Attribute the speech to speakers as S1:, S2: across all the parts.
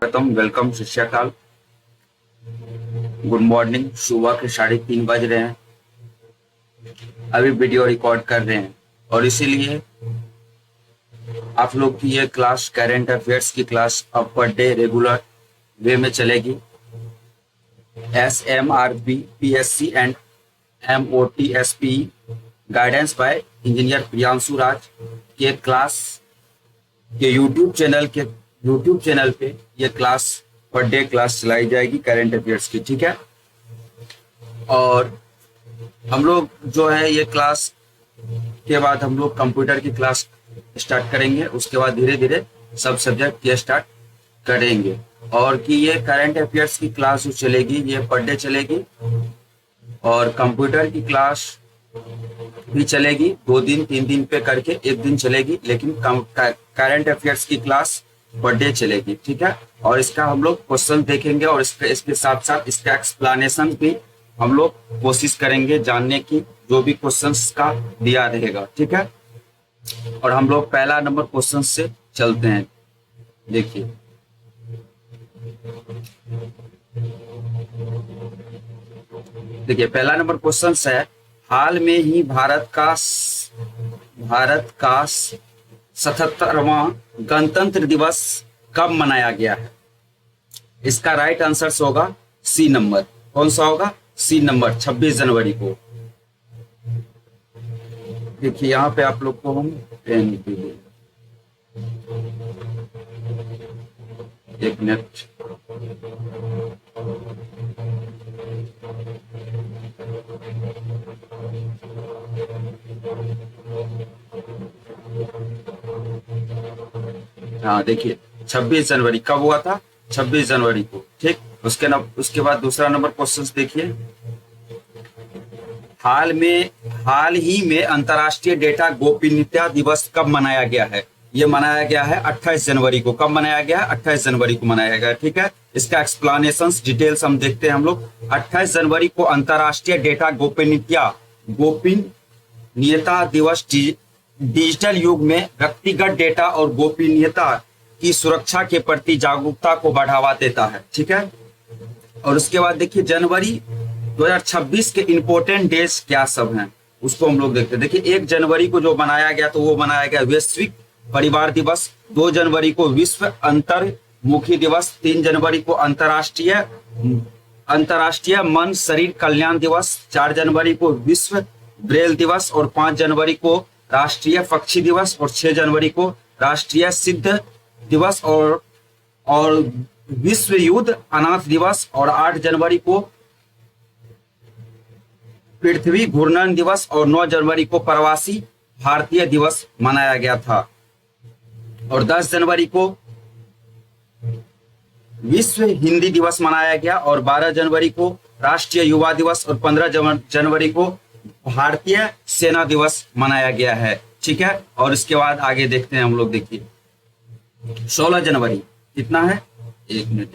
S1: प्रथम welcome शिष्यकाल। Good morning. सुबह के 3:30 बज रहे हैं। अभी वीडियो रिकॉर्ड कर रहे हैं और इसीलिए आप लोग की ये क्लास करेंट अफेयर्स की क्लास अब पर डे रेगुलर वे में चलेगी। SMRP PSC and MOTSP guidance by engineer Priyanshu Raj के क्लास के यूट्यूब चैनल पे ये क्लास पर डे क्लास चलाई जाएगी करेंट अफेयर्स की। ठीक है। और हम लोग जो है ये क्लास के बाद हम लोग कंप्यूटर की क्लास स्टार्ट करेंगे। उसके बाद धीरे धीरे सब सब्जेक्ट ये स्टार्ट करेंगे। और कि ये करंट अफेयर्स की क्लास जो चलेगी ये पर डे चलेगी और कंप्यूटर की क्लास भी चलेगी 2 दिन 3 दिन पे करके 1 दिन चलेगी, लेकिन करंट अफेयर्स की क्लास पर डे चलेगी। ठीक है। और इसका हम लोग क्वेश्चन देखेंगे और इसके साथ साथ इसका एक्सप्लेनेशन भी हम लोग कोशिश करेंगे जानने की, जो भी क्वेश्चंस का दिया रहेगा। ठीक है। और हम लोग पहला नंबर क्वेश्चन से चलते हैं। देखिए पहला नंबर क्वेश्चन है, हाल में ही भारत का 77वां गणतंत्र दिवस कब मनाया गया है? इसका राइट आंसर होगा सी नंबर। कौन सा होगा? सी नंबर, 26 जनवरी को। देखिए यहाँ पे आप लोग को हम पेन दीजिए, 1 मिनट। हाँ देखिए 26 जनवरी कब हुआ था? 26 जनवरी को। ठीक। उसके बाद दूसरा नंबर क्वेश्चन देखिए, हाल ही में अंतर्राष्ट्रीय डेटा गोपनीयता दिवस कब मनाया गया है? ये मनाया गया है 28 जनवरी को। कब मनाया गया है? 28 जनवरी को मनाया गया। ठीक है। इसका एक्सप्लेनेशन डिटेल्स हम देखते हैं हम लोग। 28 जनवरी को अंतर्राष्ट्रीय डेटा गोपनीयता दिवस डिजिटल युग में व्यक्तिगत डेटा और गोपनीयता की सुरक्षा के प्रति जागरूकता को बढ़ावा देता है। ठीक है। और उसके बाद देखिए जनवरी 2026 के इंपोर्टेंट डेज क्या सब हैं उसको हम लोग देखते हैं। देखिए 1 जनवरी को जो बनाया गया तो वो बनाया गया वैश्विक परिवार दिवस। 2 जनवरी को विश्व अंतर्मुखी दिवस। 3 जनवरी को अंतर्राष्ट्रीय मन शरीर कल्याण दिवस। 4 जनवरी को विश्व ब्रेल दिवस और 5 जनवरी को राष्ट्रीय पक्षी दिवस और 6 जनवरी को राष्ट्रीय सिद्ध दिवस और विश्व युद्ध अनाथ दिवस और 8 जनवरी को पृथ्वी घूर्णन दिवस और 9 जनवरी को प्रवासी भारतीय दिवस मनाया गया था। और 10 जनवरी को विश्व हिंदी दिवस मनाया गया और 12 जनवरी को राष्ट्रीय युवा दिवस और 15 जनवरी को भारतीय सेना दिवस मनाया गया है। ठीक है। और इसके बाद आगे देखते हैं हम लोग। देखिए 16 जनवरी कितना है? 1 मिनट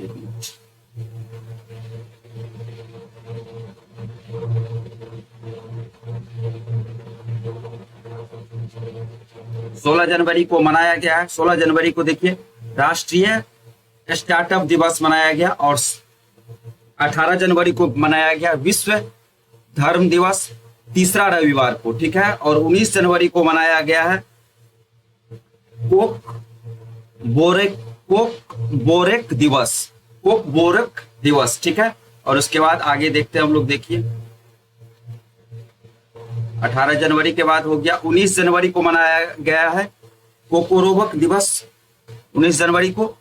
S1: 16 जनवरी को मनाया गया है। 16 जनवरी को देखिए राष्ट्रीय स्टार्टअप दिवस मनाया गया और 18 जनवरी को मनाया गया विश्व धर्म दिवस, तीसरा रविवार को। ठीक है। और 19 जनवरी को मनाया गया है कोक बोरेक दिवस। ठीक है। और उसके बाद आगे देखते हैं हम लोग। देखिए 18 जनवरी के बाद हो गया 19 जनवरी को मनाया गया है कोकोरोबक दिवस 19 जनवरी को।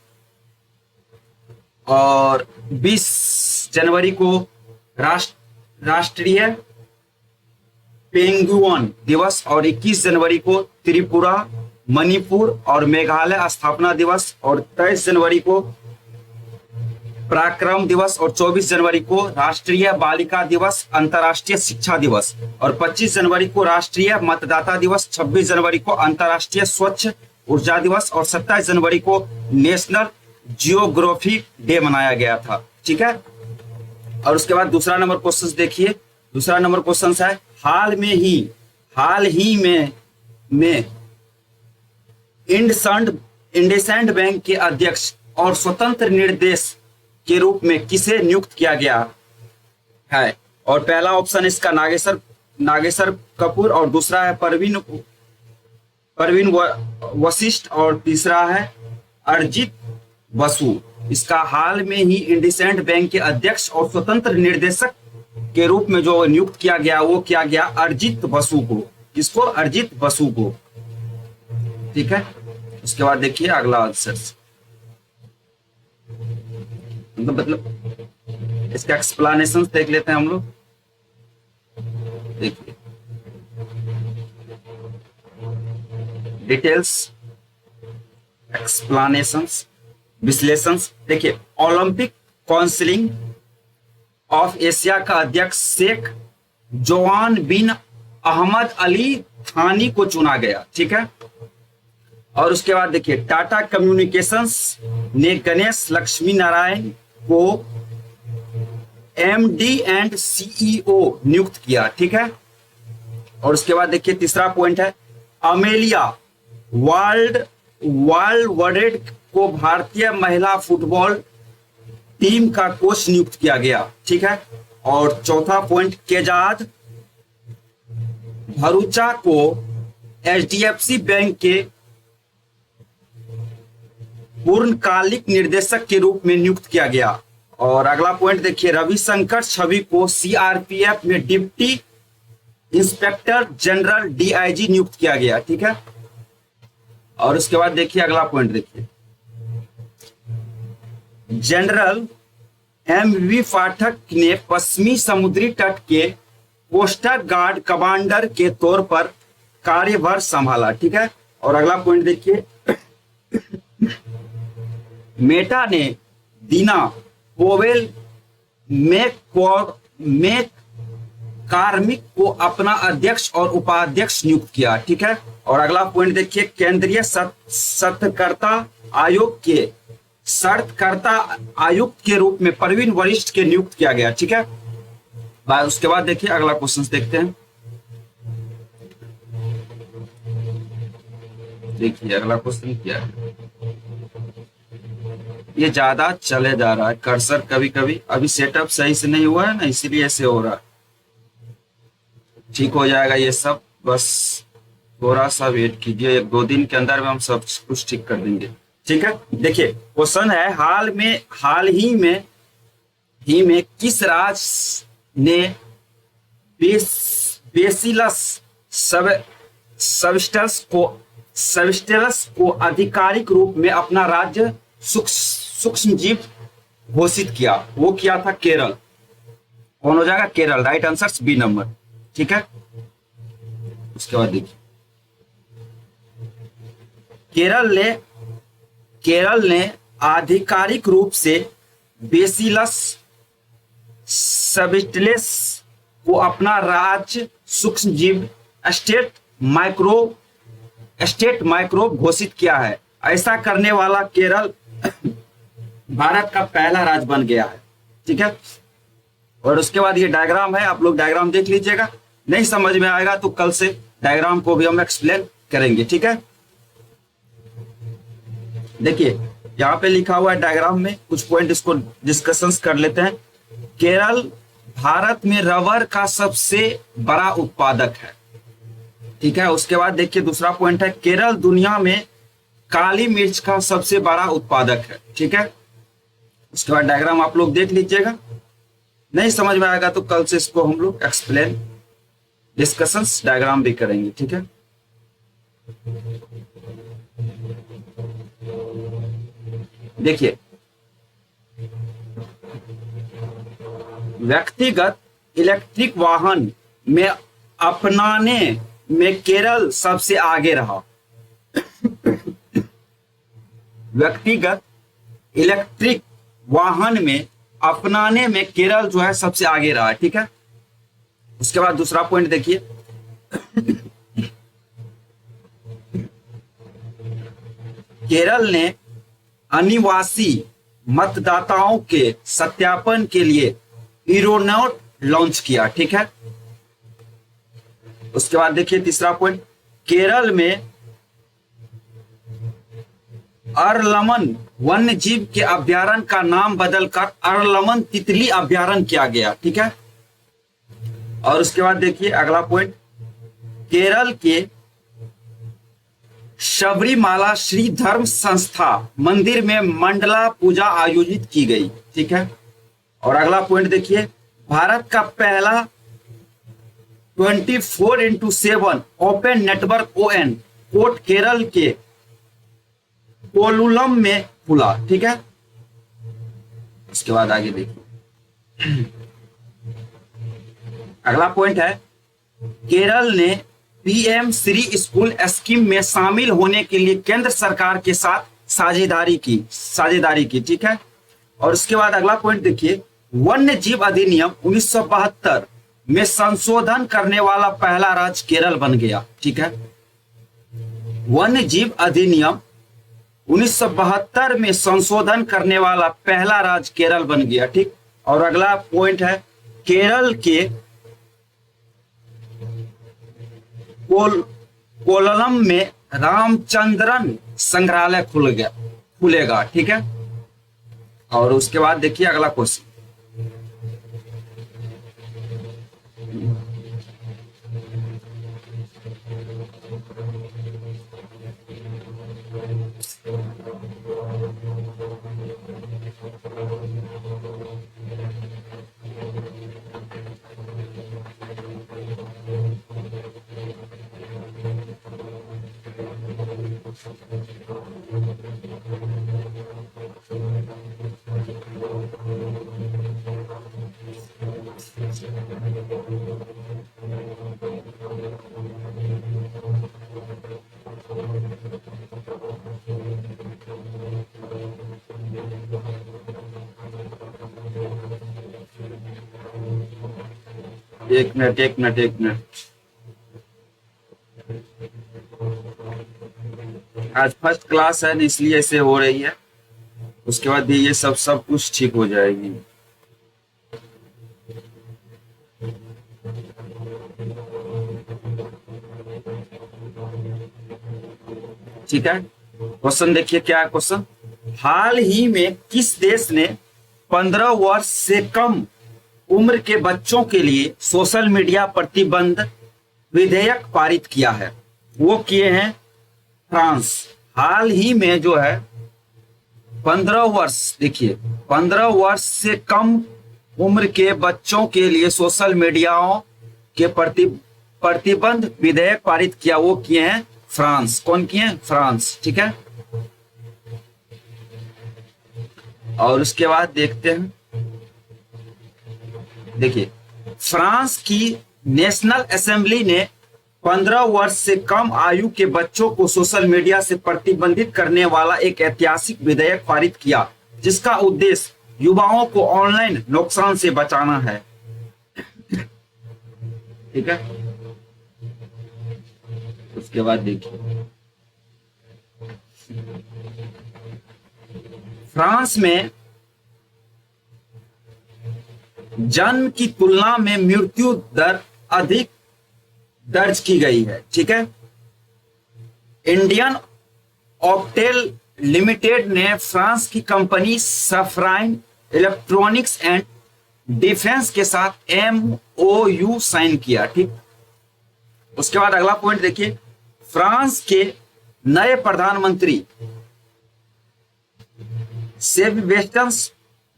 S1: और 20 जनवरी को राष्ट्रीय पेंगुइन दिवस और 21 जनवरी को त्रिपुरा, मणिपुर और मेघालय स्थापना दिवस और 23 जनवरी को पराक्रम दिवस और 24 जनवरी को राष्ट्रीय बालिका दिवस, अंतर्राष्ट्रीय शिक्षा दिवस और 25 जनवरी को राष्ट्रीय मतदाता दिवस, 26 जनवरी को अंतर्राष्ट्रीय स्वच्छ ऊर्जा दिवस और 27 जनवरी को नेशनल जियोग्राफी डे मनाया गया था। ठीक है। और उसके बाद दूसरा नंबर क्वेश्चन देखिए। दूसरा नंबर क्वेश्चन है, हाल ही में इंडसइंड बैंक के अध्यक्ष और स्वतंत्र निर्देश के रूप में किसे नियुक्त किया गया है? और पहला ऑप्शन इसका नागेश्वर नागेश्वर कपूर, और दूसरा है परवीन परवीन वशिष्ठ, और तीसरा है अरिजीत बसु। इसका हाल में ही इंडसइंड बैंक के अध्यक्ष और स्वतंत्र निर्देशक के रूप में जो नियुक्त किया गया वो किया गया अरिजीत बसु को। किसको? अरिजीत बसु को। ठीक है, उसके बाद देखिए अगला आंसर, मतलब इसका एक्सप्लेनेशन देख लेते हैं हम लोग। देखिए डिटेल्स, एक्सप्लेनेशंस, विश्लेषण। देखिए ओलंपिक काउंसिलिंग ऑफ एशिया का अध्यक्ष शेख जोआन बिन अहमद अली थानी को चुना गया। ठीक है, और उसके बाद देखिए टाटा कम्युनिकेशंस ने गणेश लक्ष्मी नारायण को एमडी एंड सीईओ नियुक्त किया। ठीक है, और उसके बाद देखिए तीसरा पॉइंट है अमेलिया वर्ल्ड को भारतीय महिला फुटबॉल टीम का कोच नियुक्त किया गया। ठीक है, और चौथा पॉइंट केजाद भरूचा को एचडीएफसी बैंक के पूर्णकालिक निर्देशक के रूप में नियुक्त किया गया। और अगला पॉइंट देखिए रविशंकर छवि को सीआरपीएफ में डिप्टी इंस्पेक्टर जनरल डीआईजी नियुक्त किया गया। ठीक है, और उसके बाद देखिए अगला पॉइंट देखिए जनरल एमवी पाठक ने पश्चिमी समुद्री तट के कोस्टल गार्ड कमांडर के तौर पर कार्यभार संभाला। ठीक है, और अगला पॉइंट देखिए मेटा ने दीना पोवेल में कार्मिक को अपना अध्यक्ष और उपाध्यक्ष नियुक्त किया। ठीक है, और अगला पॉइंट देखिए केंद्रीय शर्तकर्ता आयुक्त के रूप में परवीन वरिष्ठ के नियुक्त किया गया। ठीक है, उसके बाद देखिए अगला क्वेश्चन देखते हैं। देखिए अगला क्वेश्चन क्या है, ये ज्यादा चले जा रहा है कर्सर, कभी कभी अभी सेटअप सही से नहीं हुआ है ना, इसीलिए ऐसे हो रहा है। ठीक हो जाएगा ये सब, बस थोड़ा सा वेट कीजिए, 1-2 दिन के अंदर में हम सब कुछ ठीक कर देंगे। ठीक है, देखिए क्वेश्चन है हाल ही में किस राज्य ने बेसिलस सविस्टेलस को आधिकारिक रूप में अपना राज्य सूक्ष्म जीव घोषित किया? वो किया था केरल। कौन हो जाएगा? Kerala. Right answer B number. ठीक है, उसके बाद देखिए केरल ने आधिकारिक रूप से बेसिलस सविस्टेलस को अपना राज्य सूक्ष्म जीव स्टेट माइक्रोब घोषित किया है। ऐसा करने वाला केरल भारत का पहला राज्य बन गया है। ठीक है, और उसके बाद ये डायग्राम है, आप लोग डायग्राम देख लीजिएगा। नहीं समझ में आएगा तो कल से डायग्राम को भी हम एक्सप्लेन करेंगे। ठीक है, देखिए यहाँ पे लिखा हुआ है डायग्राम में कुछ पॉइंट, इसको डिस्कशंस कर लेते हैं। केरल भारत में रबर का सबसे बड़ा उत्पादक है। ठीक है, उसके बाद देखिए दूसरा पॉइंट है केरल दुनिया में काली मिर्च का सबसे बड़ा उत्पादक है। ठीक है, उसके बाद डायग्राम आप लोग देख लीजिएगा। नहीं समझ में आएगा तो कल से इसको हम लोग एक्सप्लेन डिस्कशंस डायग्राम भी करेंगे। ठीक है, देखिए व्यक्तिगत इलेक्ट्रिक वाहन में अपनाने में केरल सबसे आगे रहा। व्यक्तिगत इलेक्ट्रिक वाहन में अपनाने में केरल जो है सबसे आगे रहा है। ठीक है, उसके बाद दूसरा पॉइंट देखिए केरल ने अनिवासी मतदाताओं के सत्यापन के लिए इरोनॉट लॉन्च किया। ठीक है, उसके बाद देखिए तीसरा पॉइंट अरलमन वन्य जीव के अभ्यारण्य का नाम बदलकर अरलमन तितली अभ्यारण्य किया गया। ठीक है, और उसके बाद देखिए अगला पॉइंट, केरल के शबरीमाला श्री धर्म संस्था मंदिर में मंडला पूजा आयोजित की गई। ठीक है, और अगला पॉइंट देखिए, भारत का पहला 24x7 open network on court Kerala के कोलुलम में खुला। ठीक है, उसके बाद आगे देखिए अगला पॉइंट है, केरल ने पीएम श्री स्कूल स्कीम में शामिल होने के लिए केंद्र सरकार के साथ साझेदारी की। ठीक है, और उसके बाद अगला पॉइंट देखिए, वन्य जीव अधिनियम 1972 में संशोधन करने वाला पहला राज्य केरल बन गया। ठीक है, वन्य जीव अधिनियम 1972 में संशोधन करने वाला पहला राज्य केरल बन गया। ठीक, और अगला पॉइंट है, केरल के कोलम में रामचंद्रन संग्रहालय खुलेगा। ठीक है, और उसके बाद देखिए अगला क्वेश्चन, एक मिनट आज फर्स्ट क्लास है इसलिए ऐसे हो रही है, उसके बाद भी ये सब कुछ ठीक हो जाएगी। ठीक है, क्वेश्चन देखिए क्या है क्वेश्चन, हाल ही में किस देश ने 15 वर्ष से कम उम्र के बच्चों के लिए सोशल मीडिया प्रतिबंध विधेयक पारित किया है? वो किए हैं फ्रांस। हाल ही में जो है 15 वर्ष, देखिए 15 वर्ष से कम उम्र के बच्चों के लिए सोशल मीडियाओं के प्रतिबंध विधेयक पारित किया, वो किए हैं फ्रांस। कौन किए हैं? फ्रांस। ठीक है, और उसके बाद देखते हैं, देखिए फ्रांस की नेशनल असेंबली ने 15 वर्ष से कम आयु के बच्चों को सोशल मीडिया से प्रतिबंधित करने वाला एक ऐतिहासिक विधेयक पारित किया, जिसका उद्देश्य युवाओं को ऑनलाइन नुकसान से बचाना है। ठीक है, उसके बाद देखिए फ्रांस में जन्म की तुलना में मृत्यु दर अधिक दर्ज की गई है। ठीक है, इंडियन ऑप्टेल लिमिटेड ने फ्रांस की कंपनी सफ्राइन इलेक्ट्रॉनिक्स एंड डिफेंस के साथ MOU साइन किया। ठीक, उसके बाद अगला पॉइंट देखिए, फ्रांस के नए प्रधानमंत्री सेबेस्टियन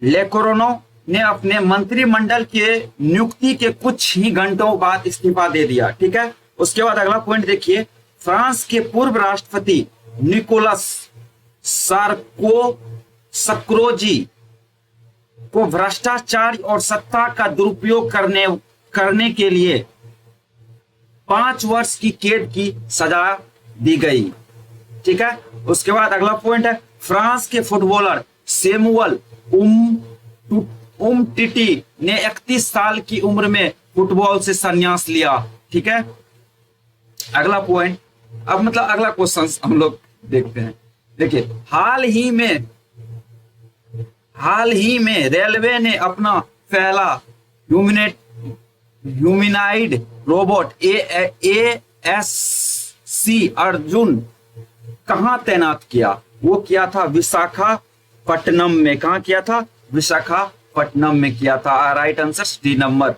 S1: लेकोर्नो ने अपने मंत्रिमंडल के नियुक्ति के कुछ ही घंटों बाद इस्तीफा दे दिया। ठीक है, उसके बाद अगला पॉइंट देखिए, फ्रांस के पूर्व राष्ट्रपति निकोलस सार्कोजी को भ्रष्टाचार और सत्ता का दुरुपयोग करने के लिए 5 वर्ष की कैद की सजा दी गई। ठीक है, उसके बाद अगला पॉइंट है, फ्रांस के फुटबॉलर सैमुअल उमटीटी ने 31 साल की उम्र में फुटबॉल से संन्यास लिया। ठीक है, अगला पॉइंट, अब मतलब अगला क्वेश्चन हम लोग देखते हैं। देखिए हाल ही में रेलवे ने अपना पहला ह्यूमनाइड रोबोट ASC अर्जुन कहां तैनात किया? वो किया था विशाखापट्टनम में। कहा किया था? विशाखापट्टनम में किया था। Right answer D number.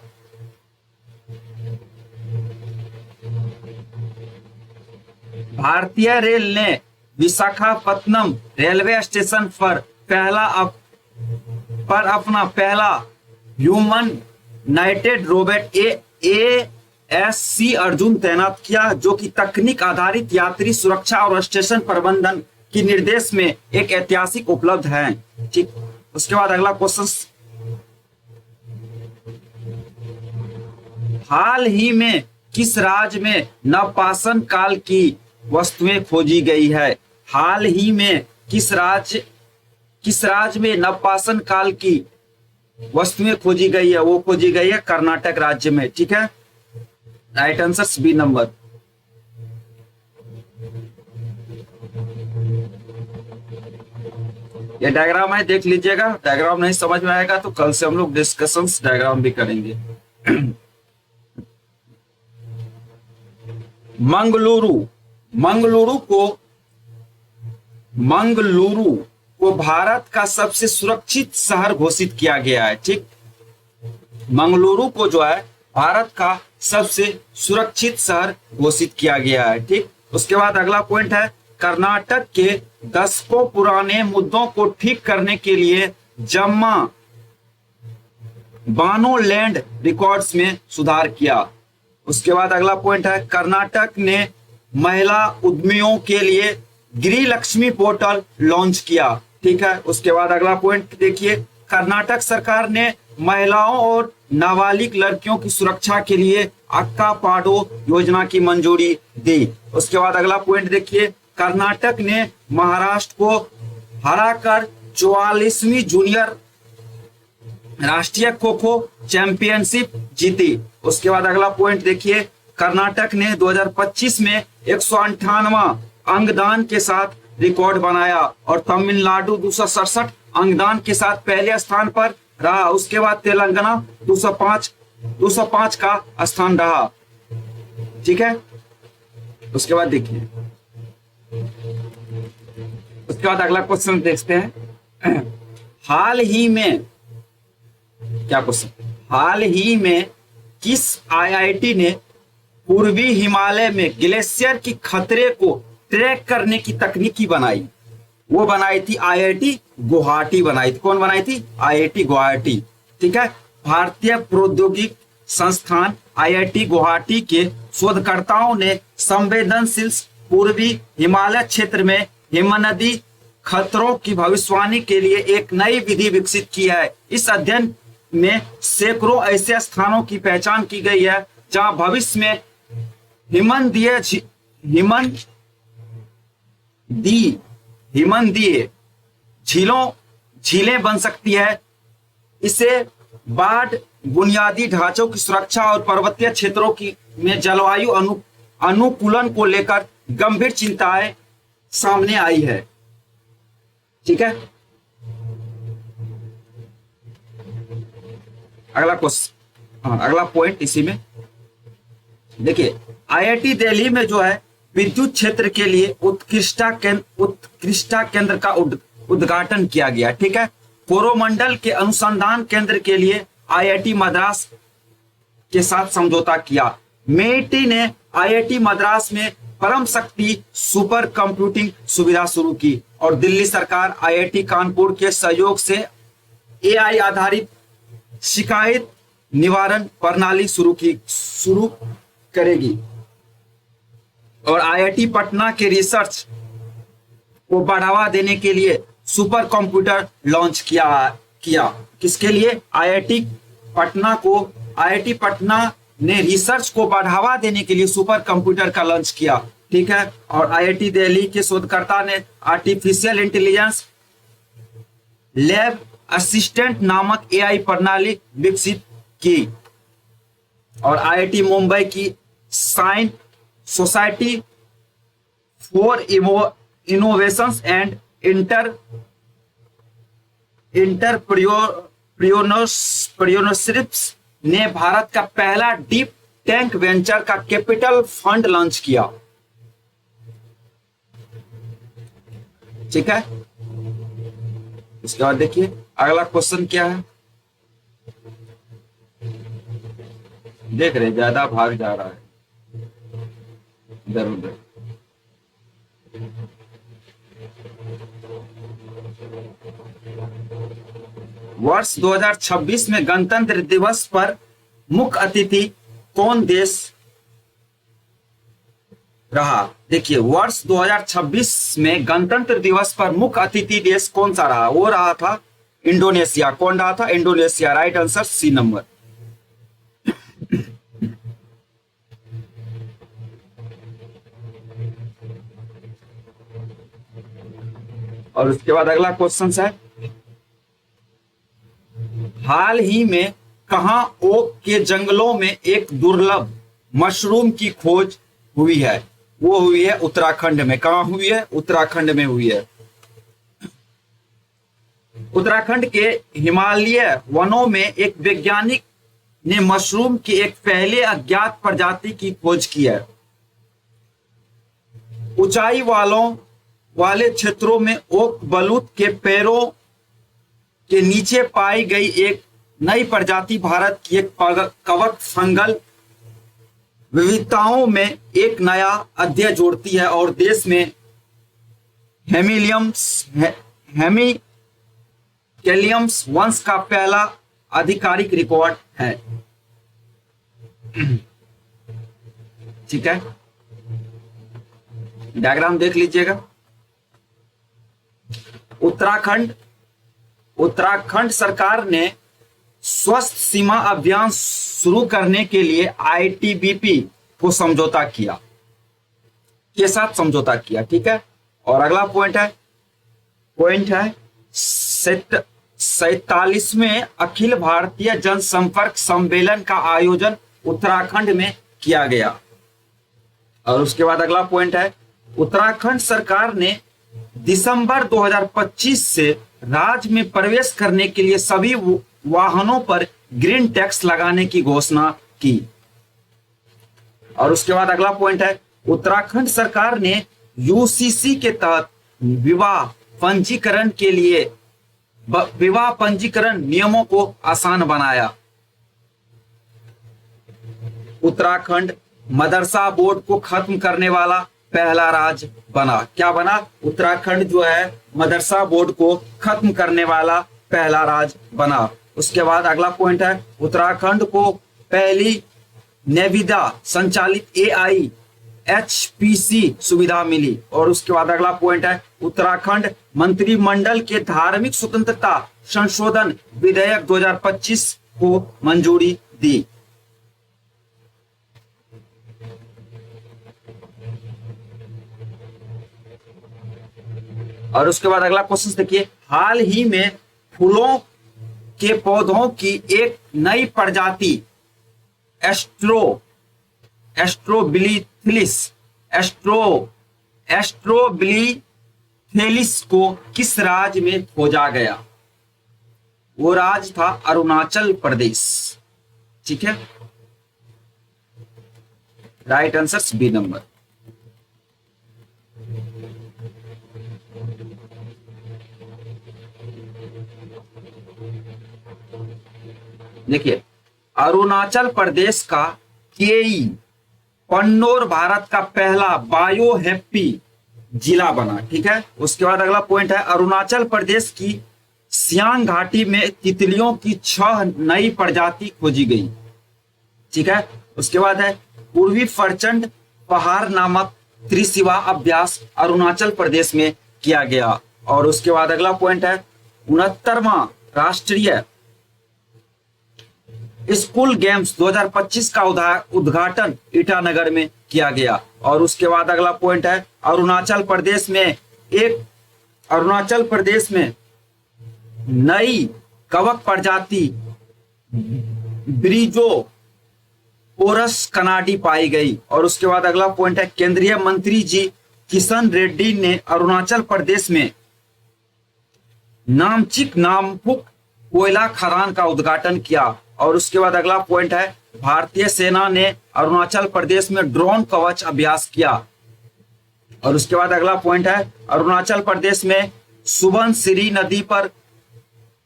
S1: भारतीय रेल ने विशाखापट्टनम रेलवे स्टेशन पर अपना पहला ह्यूमन नाइटेड रोबोट ASC अर्जुन तैनात किया, जो कि तकनीक आधारित यात्री सुरक्षा और स्टेशन प्रबंधन की निर्देश में एक ऐतिहासिक उपलब्ध है। ठीक, उसके बाद अगला क्वेश्चन, हाल ही में किस राज्य में नवपाषाण काल की वस्तुएं खोजी गई है? हाल ही में किस राज्य में नवपाषाण काल की वस्तुएं खोजी गई है? वो खोजी गई है कर्नाटक राज्य में। ठीक है, राइट आंसर बी नंबर। ये डायग्राम है, देख लीजिएगा। डायग्राम नहीं समझ में आएगा तो कल से हम लोग डिस्कशंस डायग्राम भी करेंगे। मंगलुरु को भारत का सबसे सुरक्षित शहर घोषित किया गया है। ठीक, मंगलुरु को जो है भारत का सबसे सुरक्षित शहर घोषित किया गया है। ठीक, उसके बाद अगला पॉइंट है, कर्नाटक के दशकों पुराने मुद्दों को ठीक करने के लिए जम्मा बानो लैंड रिकॉर्ड्स में सुधार किया। उसके बाद अगला पॉइंट है, कर्नाटक ने महिला उद्यमियों के लिए गृह लक्ष्मी पोर्टल लॉन्च किया। ठीक है, उसके बाद अगला पॉइंट देखिए, कर्नाटक सरकार ने महिलाओं और नाबालिग लड़कियों की सुरक्षा के लिए अक्का पाडो योजना की मंजूरी दी। उसके बाद अगला पॉइंट देखिए, कर्नाटक ने महाराष्ट्र को हराकर 44वीं जूनियर राष्ट्रीय खो खो चैंपियनशिप जीती। उसके बाद अगला पॉइंट देखिए, कर्नाटक ने 2025 में 198वां अंगदान के साथ रिकॉर्ड बनाया और तमिलनाडु 267 अंगदान के साथ पहले स्थान पर रहा। उसके बाद तेलंगाना 205 का स्थान रहा। ठीक है, उसके बाद देखिए, उसके बाद अगला क्वेश्चन देखते हैं। हाल ही में क्या क्वेश्चन, हाल ही में किस IIT ने पूर्वी हिमालय में ग्लेशियर की खतरे को ट्रैक करने की तकनीकी बनाई? वो बनाई थी IIT गुवाहाटी बनाई थी। कौन बनाई थी? IIT गुवाहाटी। ठीक है, भारतीय प्रौद्योगिकी संस्थान IIT गुवाहाटी के शोधकर्ताओं ने संवेदनशील पूर्वी हिमालय क्षेत्र में हिमनदी खतरों की भविष्यवाणी के लिए एक नई विधि विकसित की है। इस अध्ययन में सैकड़ों ऐसे स्थानों की पहचान की गई है जहां भविष्य में हिमनदीय झीलें बन सकती है। इसे बाढ़, बुनियादी ढांचों की सुरक्षा और पर्वतीय क्षेत्रों में जलवायु अनुकूलन को लेकर गंभीर चिंताएं सामने आई है। ठीक है, अगला क्वेश्चन, अगला पॉइंट इसी में देखिए, IIT दिल्ली में जो है विद्युत क्षेत्र के लिए उत्कृष्टता केंद्र का उद्घाटन किया गया। ठीक है, कोरोमंडल के अनुसंधान केंद्र के लिए IIT मद्रास के साथ समझौता किया। मेटी ने IIT मद्रास में परम शक्ति सुपर कंप्यूटिंग सुविधा शुरू की और दिल्ली सरकार IIT कानपुर के सहयोग से AI आधारित शिकायत निवारण प्रणाली शुरू करेगी और IIT पटना के रिसर्च को बढ़ावा देने के लिए सुपर कंप्यूटर लॉन्च किया। किसके लिए? IIT पटना ने रिसर्च को बढ़ावा देने के लिए सुपर कंप्यूटर का लॉन्च किया। ठीक है, और IIT दिल्ली के शोधकर्ता ने आर्टिफिशियल इंटेलिजेंस लैब असिस्टेंट नामक AI प्रणाली विकसित की और IIT मुंबई की science society for innovations and entrepreneurships ने भारत का पहला डीप टैंक वेंचर का कैपिटल फंड लॉन्च किया। ठीक है। इसके बाद देखिए अगला क्वेश्चन क्या है, देख रहे ज्यादा भाग जा रहा है इधर उधर। वर्ष 2026 में गणतंत्र दिवस पर मुख्य अतिथि कौन देश रहा? देखिए वर्ष 2026 में गणतंत्र दिवस पर मुख्य अतिथि देश कौन सा रहा? वो रहा था इंडोनेशिया। कौन रहा था? Indonesia. Right answer C number. और उसके बाद अगला क्वेश्चन है, हाल ही में कहां ओक के जंगलों में एक दुर्लभ मशरूम की खोज हुई है? वो हुई है उत्तराखंड में। कहां हुई है? उत्तराखंड में हुई है। उत्तराखंड के हिमालय वनों में एक वैज्ञानिक ने मशरूम की एक पहले अज्ञात प्रजाति की खोज की है। ऊंचाई वाले क्षेत्रों में ओक बलूत के पैरों के नीचे पाई गई एक नई प्रजाति भारत की एक कवक फंगल विविधताओं में एक नया अध्याय जोड़ती है और देश में हेमिकेलियम्स वंश का पहला आधिकारिक रिकॉर्ड है। ठीक है, डायग्राम देख लीजिएगा। उत्तराखंड सरकार ने स्वस्थ सीमा अभियान शुरू करने के लिए आईटीबीपी को समझौता किया, के साथ समझौता किया। ठीक है, और अगला पॉइंट है 47वें अखिल भारतीय जनसंपर्क सम्मेलन का आयोजन उत्तराखंड में किया गया। और उसके बाद अगला पॉइंट है, उत्तराखंड सरकार ने दिसंबर 2025 से राज्य में प्रवेश करने के लिए सभी वाहनों पर ग्रीन टैक्स लगाने की घोषणा की। और उसके बाद अगला पॉइंट है, उत्तराखंड सरकार ने यूसीसी के तहत विवाह पंजीकरण नियमों को आसान बनाया। उत्तराखंड मदरसा बोर्ड को खत्म करने वाला पहला राज्य बना। क्या बना? उत्तराखंड जो है मदरसा बोर्ड को खत्म करने वाला पहला राज्य बना। उसके बाद अगला पॉइंट है, उत्तराखंड को पहली नेविदा संचालित AIHPC सुविधा मिली। और उसके बाद अगला पॉइंट है, उत्तराखंड मंत्रिमंडल के धार्मिक स्वतंत्रता संशोधन विधेयक 2025 को मंजूरी दी। और उसके बाद अगला क्वेश्चन देखिए, हाल ही में फूलों के पौधों की एक नई प्रजाति एस्ट्रोबिलिथेलिस को किस राज्य में खोजा गया? वो राज्य था अरुणाचल प्रदेश। ठीक है, राइट आंसर बी नंबर। देखिए अरुणाचल प्रदेश का केई पन्नौर भारत का पहला बायो हैप्पी जिला बना। ठीक है, उसके बाद अगला पॉइंट है, अरुणाचल प्रदेश की सियांग घाटी में तितलियों की 6 नई प्रजाति खोजी गई। ठीक है, उसके बाद है, पूर्वी प्रचंड पहाड़ नामक त्रिशिवा अभ्यास अरुणाचल प्रदेश में किया गया। और उसके बाद अगला पॉइंट है, 69वां राष्ट्रीय स्कूल गेम्स 2025 का उद्घाटन ईटानगर में किया गया। और उसके बाद अगला पॉइंट है, अरुणाचल प्रदेश में नई कवक प्रजाति ब्रिजोपोरस कनाडी पाई गई। और उसके बाद अगला पॉइंट है, केंद्रीय मंत्री जी किशन रेड्डी ने अरुणाचल प्रदेश में नामचिक नामपुक कोयला खदान का उद्घाटन किया। और उसके बाद अगला पॉइंट है, भारतीय सेना ने अरुणाचल प्रदेश में ड्रोन कवच अभ्यास किया। और उसके बाद अगला पॉइंट है अरुणाचल प्रदेश में सुबनसिरी नदी पर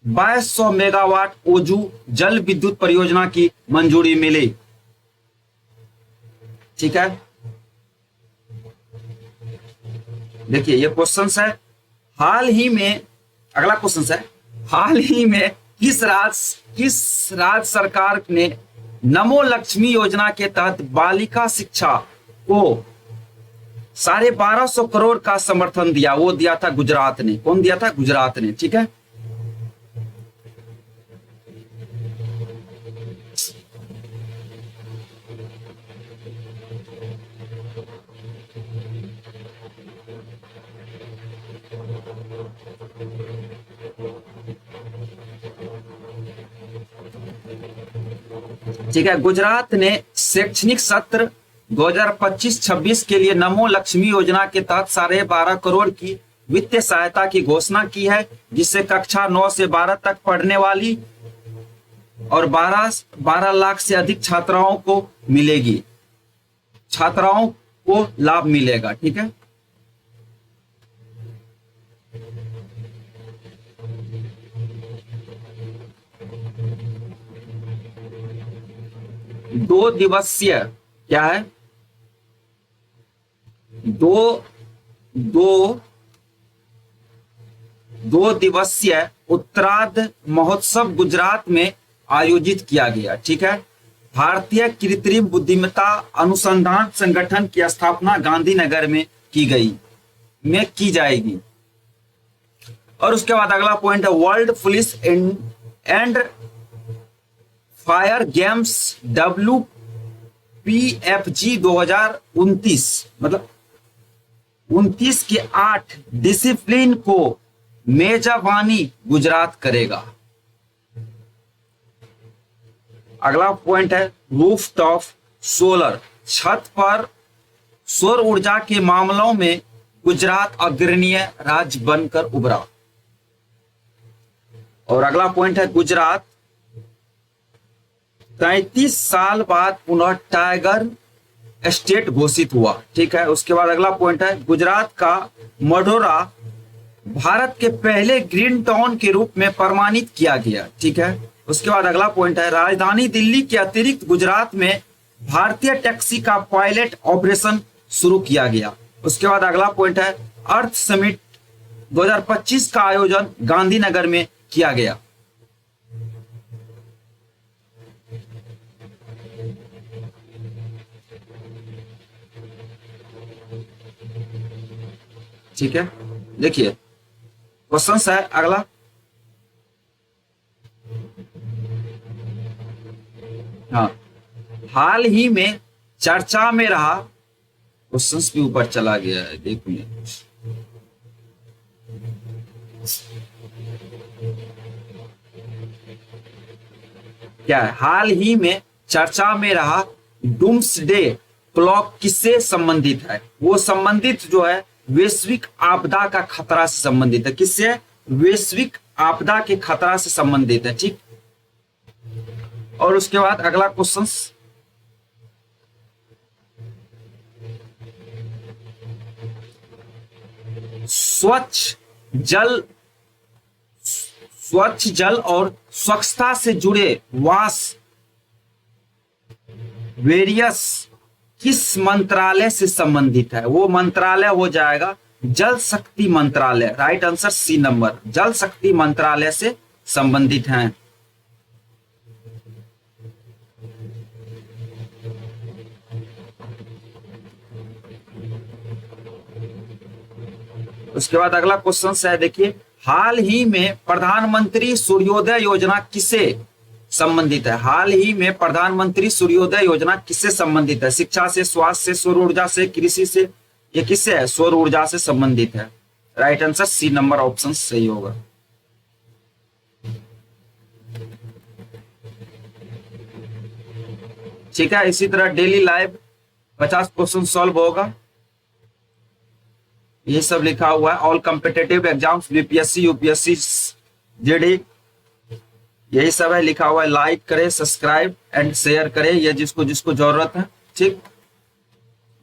S1: 2200 मेगावाट ओजू जल विद्युत परियोजना की मंजूरी मिली। ठीक है, देखिए ये क्वेश्चन है। हाल ही में, अगला क्वेश्चन है, हाल ही में किस राज्य सरकार ने नमो लक्ष्मी योजना के तहत बालिका शिक्षा को 1250 करोड़ का समर्थन दिया? वो दिया था गुजरात ने। कौन दिया था? गुजरात ने। ठीक है, ठीक है, गुजरात ने शैक्षणिक सत्र 2025-26 के लिए नमो लक्ष्मी योजना के तहत 12.5 करोड़ की वित्तीय सहायता की घोषणा की है, जिससे कक्षा 9 से 12 तक पढ़ने वाली और 12 लाख से अधिक छात्राओं को मिलेगी, छात्राओं को लाभ मिलेगा। ठीक है, दो दिवसीय, क्या है, दो दिवसीय उत्तरार्ध महोत्सव गुजरात में आयोजित किया गया। ठीक है, भारतीय कृत्रिम बुद्धिमत्ता अनुसंधान संगठन की स्थापना गांधीनगर में की जाएगी। और उसके बाद अगला पॉइंट है world police and fire games WPFG 2029, मतलब 29 के 8 डिसिप्लिन को मेजबानी गुजरात करेगा। अगला पॉइंट है रूफटॉप सोलर, छत पर सौर ऊर्जा के मामलों में गुजरात अग्रणीय राज्य बनकर उभरा। और अगला पॉइंट है गुजरात 33 साल बाद पुनः टाइगर स्टेट घोषित हुआ। ठीक है, उसके बाद अगला पॉइंट है गुजरात का मढौरा भारत के पहले ग्रीन टाउन के रूप में प्रमाणित किया गया। ठीक है, उसके बाद अगला पॉइंट है राजधानी दिल्ली के अतिरिक्त गुजरात में भारतीय टैक्सी का पायलट ऑपरेशन शुरू किया गया। उसके बाद अगला पॉइंट है अर्थ समिट 2025 का आयोजन गांधीनगर में किया गया। ठीक है, देखिए क्वेश्चन है अगला, हाँ, हाल ही में चर्चा में रहा, क्वेश्चन भी ऊपर चला गया है, देखिए क्या है, हाल ही में चर्चा में रहा डूम्सडे क्लॉक किससे संबंधित है? वो संबंधित जो है वैश्विक आपदा का खतरा से संबंधित है। किससे? वैश्विक आपदा के खतरा से संबंधित है। ठीक, और उसके बाद अगला क्वेश्चन, स्वच्छ जल और स्वच्छता से जुड़े वास वेरियस किस मंत्रालय से संबंधित है? वो मंत्रालय हो जाएगा जल शक्ति मंत्रालय। राइट आंसर सी नंबर, जल शक्ति मंत्रालय से संबंधित हैं। उसके बाद अगला क्वेश्चन है, देखिए हाल ही में प्रधानमंत्री सूर्योदय योजना किससे संबंधित है? हाल ही में प्रधानमंत्री सूर्योदय योजना किससे संबंधित है? शिक्षा से, स्वास्थ्य से, सौर ऊर्जा से, कृषि से, ये किससे है? सौर ऊर्जा से संबंधित है। Right answer C number option सही होगा। ठीक है, इसी तरह डेली लाइव 50 क्वेश्चन सॉल्व होगा। ये सब लिखा हुआ है, all competitive exams BPSC, UPSC, JD, यही सब है लिखा हुआ है। लाइक करें, सब्सक्राइब एंड शेयर करें, ये जिसको जिसको जरूरत है। ठीक,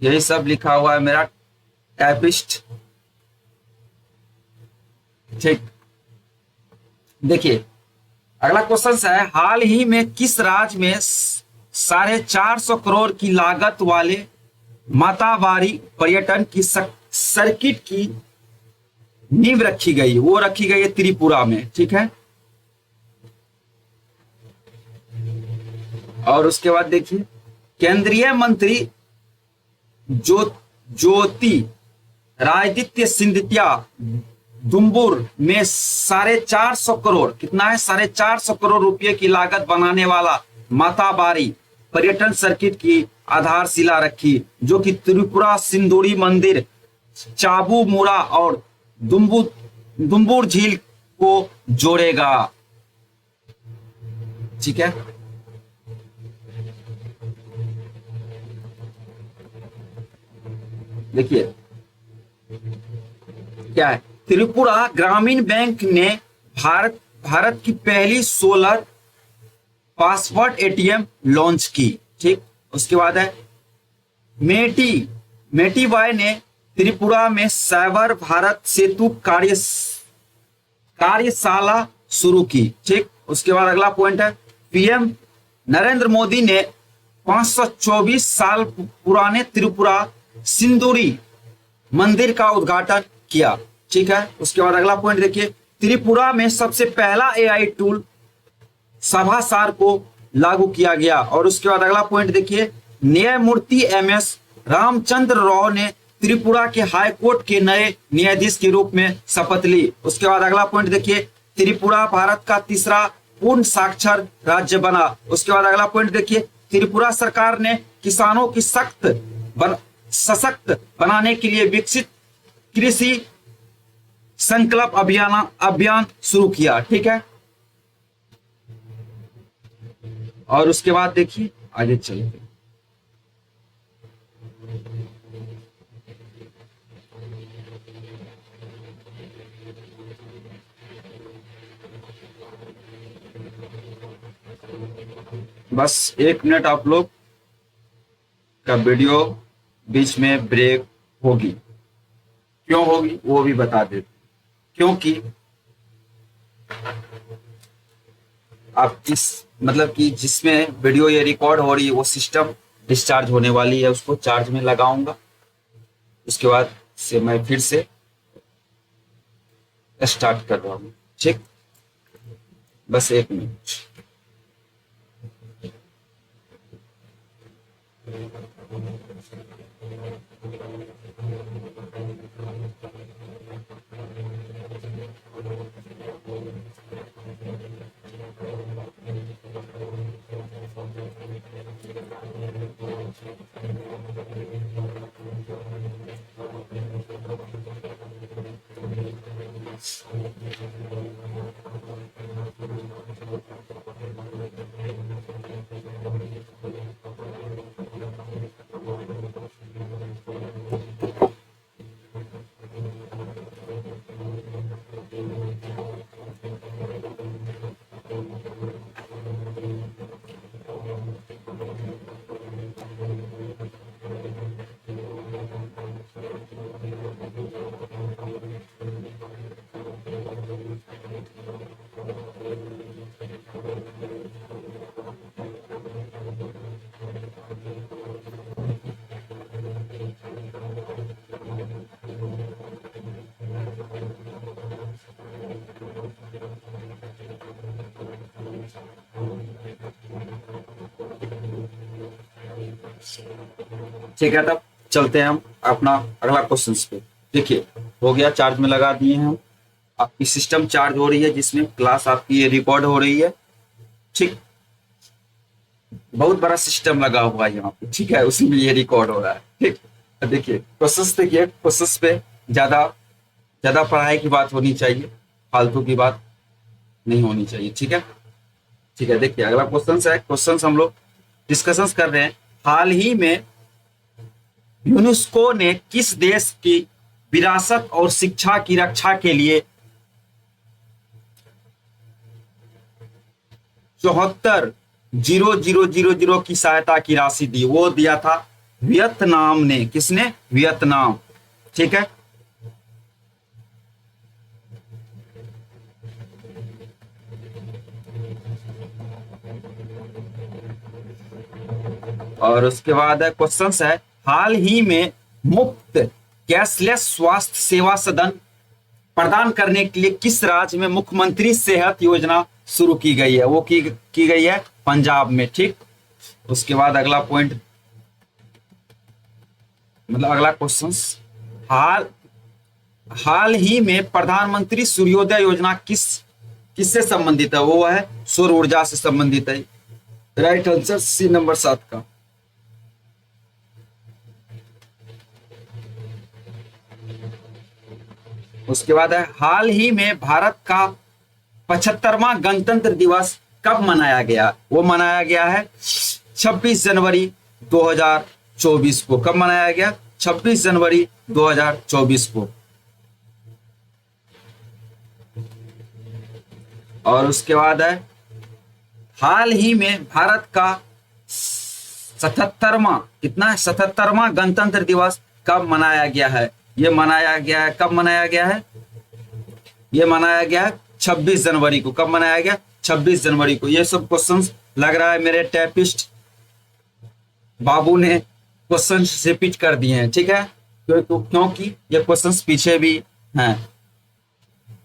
S1: यही सब लिखा हुआ है मेरा टाइपिस्ट। ठीक, देखिए अगला क्वेश्चन है, हाल ही में किस राज्य में 450 करोड़ की लागत वाले मातावारी पर्यटन की सर्किट की नींव रखी गई? वो रखी गई है त्रिपुरा में। ठीक है, और उसके बाद देखिए, केंद्रीय मंत्री ज्योति रादित्य सिंधिया दुम्बुर में 450 करोड़, कितना है, 450 करोड़ रुपए की लागत बनाने वाला माताबारी पर्यटन सर्किट की आधारशिला रखी, जो कि त्रिपुरा सिंदूरी मंदिर, चाबू मुरा और दुम्बुर झील को जोड़ेगा। ठीक है, देखिए क्या है, त्रिपुरा ग्रामीण बैंक ने भारत की पहली सोलर पासवर्ड एटीएम लॉन्च की। ठीक, उसके बाद है मेटी बाय ने त्रिपुरा में साइबर भारत सेतु कार्यशाला शुरू की। ठीक, उसके बाद अगला पॉइंट है, पीएम नरेंद्र मोदी ने 524 साल पुराने त्रिपुरा सिंदूरी मंदिर का उद्घाटन किया। ठीक है, उसके बाद अगला पॉइंट देखिए, त्रिपुरा में सबसे पहला एआई टूल सभासार को लागू किया गया। और उसके बाद अगला पॉइंट देखिए, न्यायमूर्ति एमएस रामचंद्र राव ने त्रिपुरा के हाई कोर्ट के नए न्यायाधीश के रूप में शपथ ली। उसके बाद अगला पॉइंट देखिए, त्रिपुरा भारत का तीसरा पूर्ण साक्षर राज्य बना। उसके बाद अगला पॉइंट देखिए, त्रिपुरा सरकार ने किसानों की सशक्त बनाने के लिए विकसित कृषि संकल्प अभियान शुरू किया। ठीक है, और उसके बाद देखिए आगे चलते, बस 1 मिनट आप लोग का वीडियो बीच में ब्रेक होगी। क्यों होगी वो भी बता देते, क्योंकि आप मतलब कि जिसमें वीडियो ये रिकॉर्ड हो रही है वो सिस्टम डिस्चार्ज होने वाली है, उसको चार्ज में लगाऊंगा। उसके बाद से मैं फिर से स्टार्ट कर रहा हूँ। ठीक, बस 1 मिनट। ठीक है, तब चलते हैं हम अपना अगला क्वेश्चन पे। देखिए हो गया, चार्ज में लगा दिए हैं हम। आपकी सिस्टम चार्ज हो रही है, जिसमें क्लास आपकी ये रिकॉर्ड हो रही है। ठीक, बहुत बड़ा सिस्टम लगा हुआ है यहाँ पे। ठीक है, उसी में ये रिकॉर्ड हो रहा है। ठीक, देखिए क्वेश्चन देखिए, क्वेश्चन पे ज्यादा पढ़ाई की बात होनी चाहिए, फालतू की बात नहीं होनी चाहिए। ठीक है, ठीक है, देखिए अगला क्वेश्चन है। क्वेश्चन हम लोग डिस्कशन कर रहे हैं, हाल ही में यूनेस्को ने किस देश की विरासत और शिक्षा की रक्षा के लिए 74,000 की सहायता की राशि दी? वो दिया था वियतनाम ने। किसने? वियतनाम। ठीक है। और उसके बाद है क्वेश्चन है, हाल ही में मुफ्त कैशलेस स्वास्थ्य सेवा सदन प्रदान करने के लिए किस राज्य में मुख्यमंत्री सेहत योजना शुरू की गई है? वो की गई है पंजाब में, ठीक। उसके बाद अगला पॉइंट, मतलब अगला क्वेश्चन, हाल ही में प्रधानमंत्री सूर्योदय योजना किससे संबंधित है? वो है सौर ऊर्जा से संबंधित है। राइट आंसर सी नंबर 7 का। उसके बाद है, हाल ही में भारत का 75वां गणतंत्र दिवस कब मनाया गया? वो मनाया गया है 26 जनवरी 2024 को। कब मनाया गया? 26 जनवरी 2024 को। और उसके बाद है, हाल ही में भारत का 77वां, कितना है, 77वां गणतंत्र दिवस कब मनाया गया है? ये मनाया गया है, कब मनाया गया है? ये मनाया गया है 26 जनवरी को। कब मनाया गया? 26 जनवरी को। ये सब क्वेश्चंस लग रहा है मेरे टाइपिस्ट बाबू ने क्वेश्चन रिपीट कर दिए हैं, ठीक है, क्योंकि ये क्वेश्चंस पीछे भी हैं।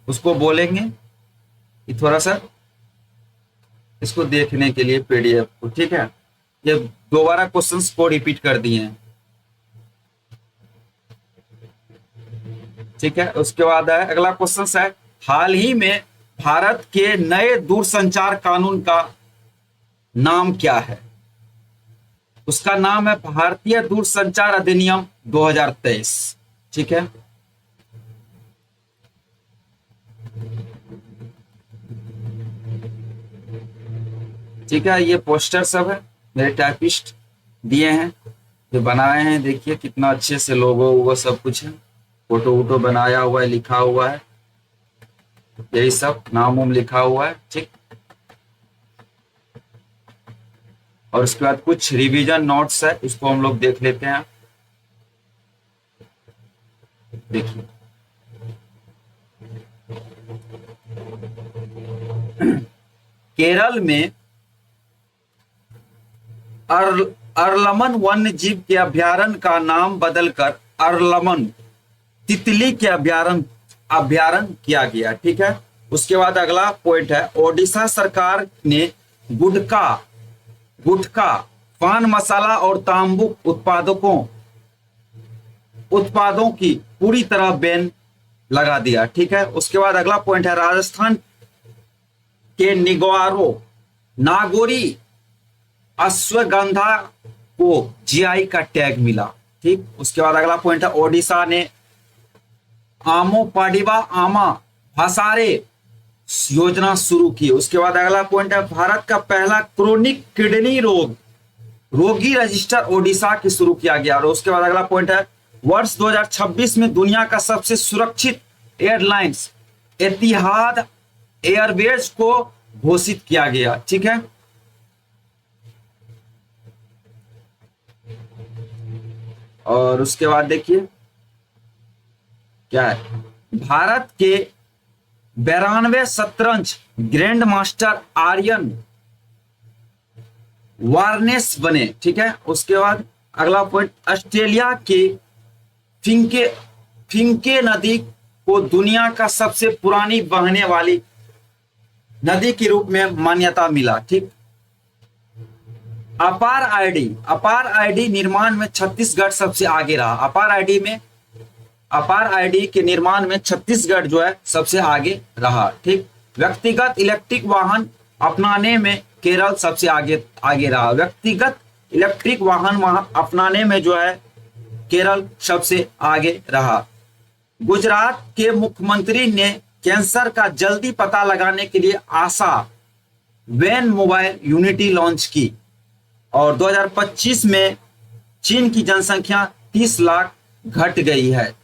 S1: उसको बोलेंगे कि थोड़ा सा इसको देखने के लिए पीडीएफ को, ठीक है। ये दोबारा क्वेश्चंस को रिपीट कर दिए हैं, ठीक है। उसके बाद है अगला क्वेश्चन है, हाल ही में भारत के नए दूरसंचार कानून का नाम क्या है? उसका नाम है भारतीय दूरसंचार अधिनियम 2023, ठीक है। ठीक है, ये पोस्टर सब है मेरे टाइपिस्ट दिए हैं, जो बनाए हैं। देखिए कितना अच्छे से लोगो वो सब कुछ है, फोटो वोटो बनाया हुआ है, लिखा हुआ है, यही सब नाम उम लिखा हुआ है, ठीक। और उसके बाद कुछ रिवीजन नोट्स है, उसको हम लोग देख लेते हैं। देखिए, केरल में अरलमन वन्य जीव के अभ्यारण्य का नाम बदलकर अरलमन तितली के अभ्यारण्य किया गया, ठीक है। उसके बाद अगला पॉइंट है, ओडिशा सरकार ने गुटखा, पान मसाला और तांबुक उत्पादों की पूरी तरह बैन लगा दिया, ठीक है। उसके बाद अगला पॉइंट है, राजस्थान के नागौरी अश्वगंधा को जीआई का टैग मिला, ठीक। उसके बाद अगला पॉइंट है, ओडिशा ने आमोपाडिवा आमा भासारे योजना शुरू की। उसके बाद अगला पॉइंट है, भारत का पहला क्रोनिक किडनी रोगी रजिस्टर ओडिशा की शुरू किया गया। और उसके बाद अगला पॉइंट है, वर्ष 2026 में दुनिया का सबसे सुरक्षित एयरलाइंस एतिहाद एयरवेज को घोषित किया गया, ठीक है। और उसके बाद देखिए क्या है, भारत के 92 शतरंज ग्रैंड मास्टर आर्यन वार्नेस बने, ठीक है। उसके बाद अगला पॉइंट, ऑस्ट्रेलिया के फिंके नदी को दुनिया का सबसे पुरानी बहने वाली नदी के रूप में मान्यता मिला, ठीक। अपार आईडी निर्माण में छत्तीसगढ़ सबसे आगे रहा। अपार आईडी के निर्माण में छत्तीसगढ़ जो है सबसे आगे रहा, ठीक। व्यक्तिगत इलेक्ट्रिक वाहन अपनाने में केरल सबसे आगे रहा। व्यक्तिगत इलेक्ट्रिक वाहन अपनाने में जो है केरल सबसे आगे रहा। गुजरात के मुख्यमंत्री ने कैंसर का जल्दी पता लगाने के लिए आशा वैन मोबाइल यूनिटी लॉन्च की। और 2025 में चीन की जनसंख्या 30 लाख घट गई है।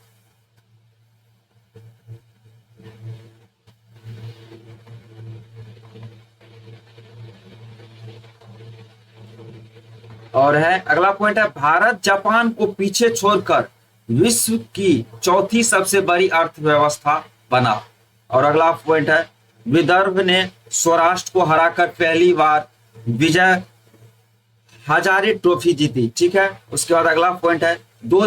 S1: और है अगला पॉइंट है, भारत जापान को पीछे छोड़कर विश्व की चौथी सबसे बड़ी अर्थव्यवस्था बना। और अगला पॉइंट है, विदर्भ ने सौराष्ट्र को हराकर पहली बार विजय हजारे ट्रॉफी जीती। ठीक है, उसके बाद अगला पॉइंट है, दो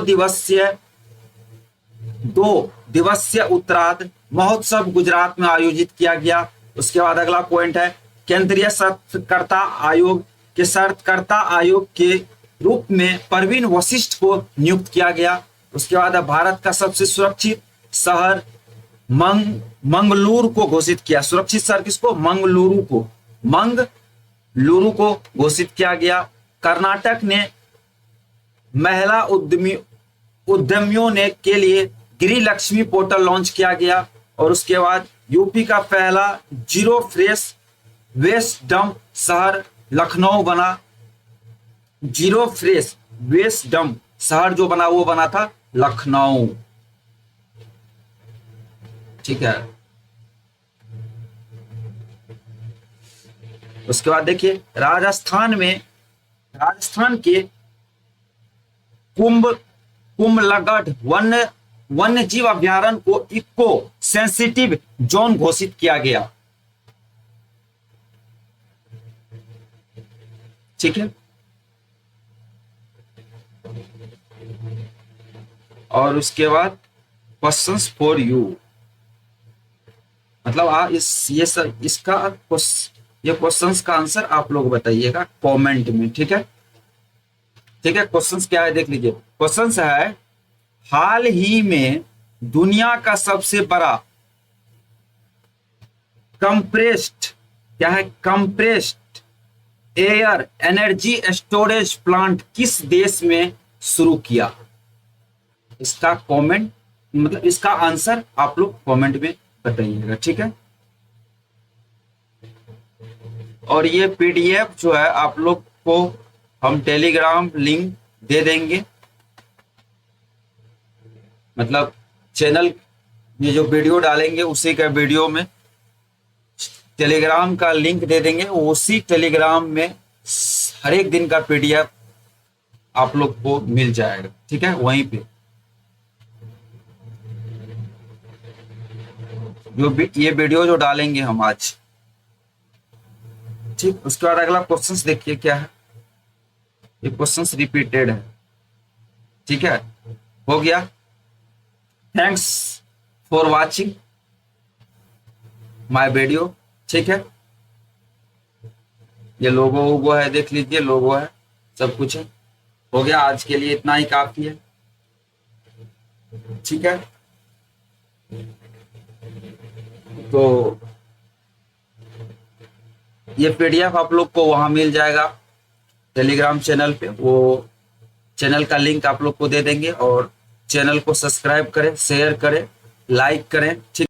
S1: दिवसीय उत्तरार्ध महोत्सव गुजरात में आयोजित किया गया। उसके बाद अगला पॉइंट है, केंद्रीय सत्कर्ता आयोग के सत्कर्ता आयोग के रूप में परवीन वशिष्ठ को नियुक्त किया गया। उसके बाद भारत का सबसे सुरक्षित शहर मंगलुरु को घोषित किया। सुरक्षित शहर किसको? मंगलुरु को घोषित किया गया। कर्नाटक ने महिला उद्यमियों ने के लिए गृह लक्ष्मी पोर्टल लॉन्च किया गया। और उसके बाद यूपी का पहला जीरो फ्रेश वेस्ट डंप शहर लखनऊ बना। जीरो फ्रेश वेस्ट डंप शहर जो बना वो बना था लखनऊ। ठीक है, उसके बाद देखिए, राजस्थान के कुंभलगढ़ वन्य जीव अभ्यारण्य को इको सेंसिटिव जोन घोषित किया गया। ठीक है, और उसके बाद क्वेश्चंस फॉर यू, मतलब ये क्वेश्चंस का आंसर आप लोग बताइएगा कमेंट में। ठीक है, क्वेश्चंस क्या है देख लीजिए। क्वेश्चंस है, हाल ही में दुनिया का सबसे बड़ा compressed air energy storage plant किस देश में शुरू किया? इसका कमेंट मतलब इसका आंसर आप लोग कमेंट में बताइएगा। ठीक है, और ये पीडीएफ जो है आप लोग को हम टेलीग्राम लिंक दे देंगे, मतलब चैनल में जो वीडियो डालेंगे उसी का वीडियो में टेलीग्राम का लिंक दे देंगे। उसी टेलीग्राम में हर एक दिन का पीडीएफ आप लोग को मिल जाएगा। ठीक है, वहीं पे ये वीडियो जो डालेंगे हम आज। ठीक, उसके बाद अगला क्वेश्चन देखिए क्या है। ये क्वेश्चन रिपीटेड है। ठीक है, हो गया। Thanks for watching my video. ठीक है, ये लोगो है, देख लीजिए लोगो है, सब कुछ है। हो गया, आज के लिए इतना ही काफी है। ठीक है, तो ये पीडीएफ आप लोग को वहां मिल जाएगा टेलीग्राम चैनल पे। वो चैनल का लिंक आप लोग को दे देंगे, और चैनल को सब्सक्राइब करें, शेयर करें, लाइक करें। ठीक।